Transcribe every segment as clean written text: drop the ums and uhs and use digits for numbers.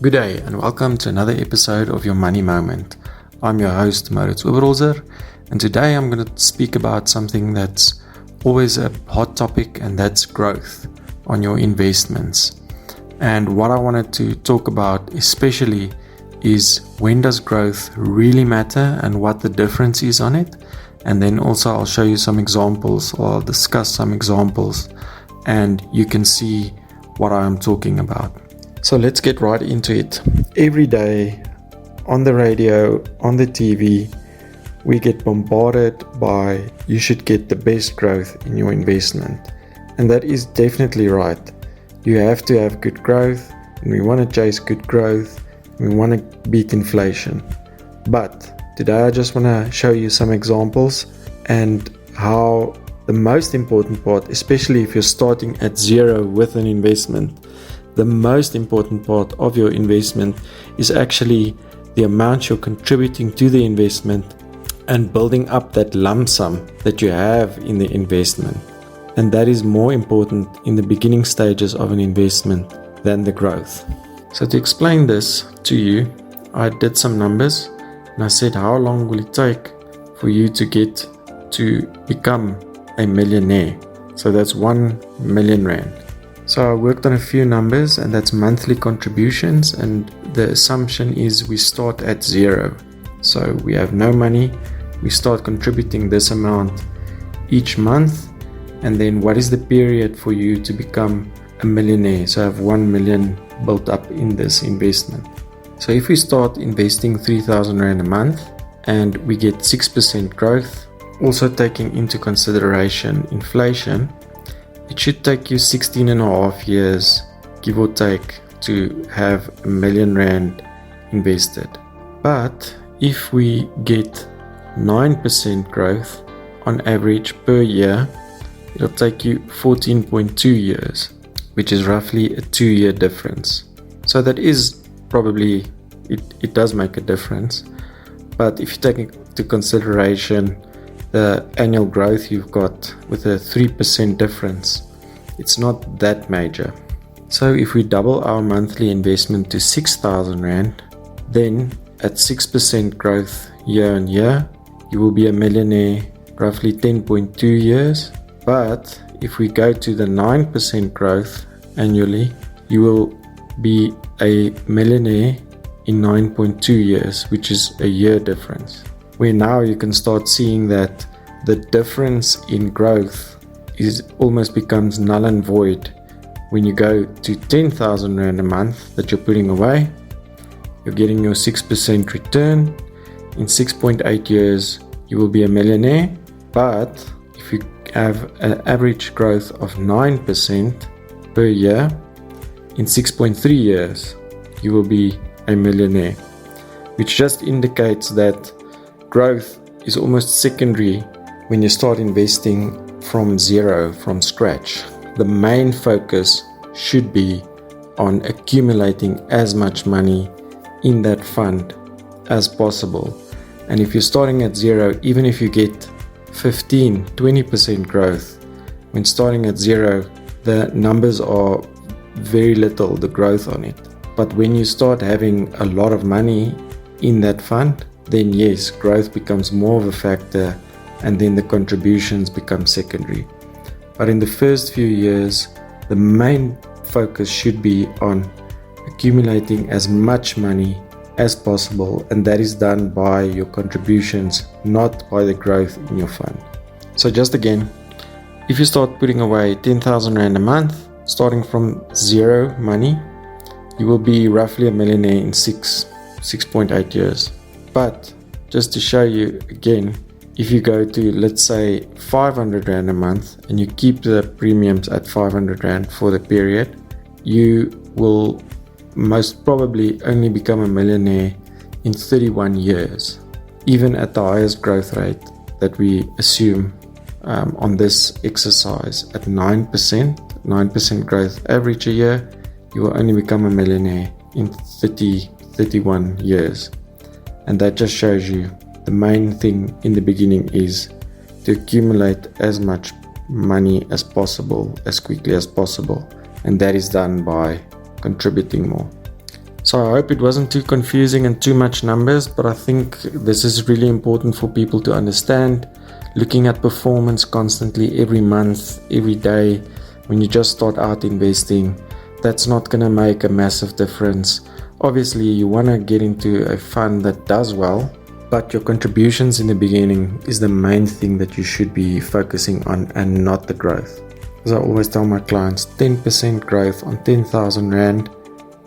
Good day and welcome to another episode of your Money Moment. I'm your host Mauritz Oberholzer, and today I'm going to speak about something that's always a hot topic, and that's growth on your investments. And what I wanted to talk about especially is when does growth really matter and what the difference is on it. And then also I'll show you some examples, or I'll discuss some examples, and you can see what I'm talking about. So let's get right into it. Every day on the radio, on the TV, we get bombarded by you should get the best growth in your investment. And that is definitely right. You have to have good growth, and we want to chase good growth. We want to beat inflation. But today I just want to show you some examples and how the most important part, especially if you're starting at zero with an investment, the most important part of your investment is actually the amount you're contributing to the investment and building up that lump sum that you have in the investment. And that is more important in the beginning stages of an investment than the growth. So to explain this to you, I did some numbers and I said, how long will it take for you to get to become a millionaire? So that's 1 million rand. So I worked on a few numbers, and that's monthly contributions, and the assumption is we start at zero. So we have no money, we start contributing this amount each month, and then what is the period for you to become a millionaire? So I have 1 million built up in this investment. So if we start investing 3,000 Rand a month and we get 6% growth, also taking into consideration inflation, it should take you 16 and a half years, give or take, to have 1 million Rand invested. But if we get 9% growth on average per year, it'll take you 14.2 years, which is roughly a 2-year difference. So that is probably, it does make a difference. But if you take into consideration the annual growth you've got with a 3% difference, it's not that major. So if we double our monthly investment to 6,000 Rand, then at 6% growth year on year, you will be a millionaire roughly 10.2 years. But if we go to the 9% growth annually, you will be a millionaire in 9.2 years, which is a year difference. Where now you can start seeing that the difference in growth almost becomes null and void when you go to 10,000 Rand a month that you're putting away. You're getting your 6% return. In 6.8 years, you will be a millionaire. But if you have an average growth of 9% per year, in 6.3 years, you will be a millionaire, which just indicates that growth is almost secondary when you start investing from zero, from scratch. The main focus should be on accumulating as much money in that fund as possible. And if you're starting at zero, even if you get 15, 20% growth, when starting at zero, the numbers are very little, the growth on it. But when you start having a lot of money in that fund, then yes, growth becomes more of a factor, and then the contributions become secondary. But in the first few years, the main focus should be on accumulating as much money as possible, and that is done by your contributions, not by the growth in your fund. So just again, if you start putting away 10,000 Rand a month, starting from zero money, you will be roughly a millionaire in 6.8 years. But just to show you again, if you go to, let's say, 500 Rand a month and you keep the premiums at 500 Rand for the period, you will most probably only become a millionaire in 31 years, even at the highest growth rate that we assume on this exercise at 9% growth average a year. You will only become a millionaire in 31 years. And that just shows you the main thing in the beginning is to accumulate as much money as possible, as quickly as possible. And that is done by contributing more. So I hope it wasn't too confusing and too much numbers, but I think this is really important for people to understand. Looking at performance constantly every month, every day, when you just start out investing, that's not going to make a massive difference. Obviously, you want to get into a fund that does well, but your contributions in the beginning is the main thing that you should be focusing on and not the growth. As I always tell my clients, 10% growth on 10,000 Rand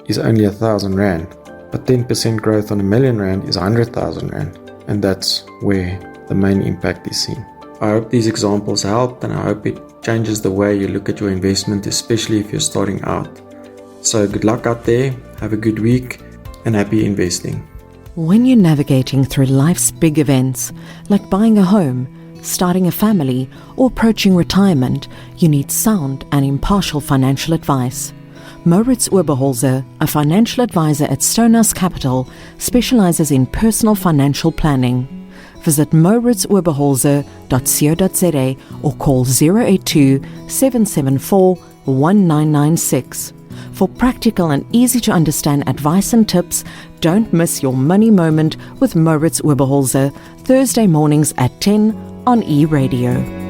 is only 1,000 Rand, but 10% growth on 1,000,000 Rand is 100,000 Rand, and that's where the main impact is seen. I hope these examples helped, and I hope it changes the way you look at your investment, especially if you're starting out. So good luck out there, have a good week, and happy investing. When you're navigating through life's big events, like buying a home, starting a family, or approaching retirement, you need sound and impartial financial advice. Mauritz Oberholzer, a financial advisor at Stonehouse Capital, specializes in personal financial planning. Visit mauritzoberholzer.co.za or call 082-774-1996. For practical and easy-to-understand advice and tips, don't miss your Money Moment with Mauritz Oberholzer, Thursday mornings at 10 on E-Radio.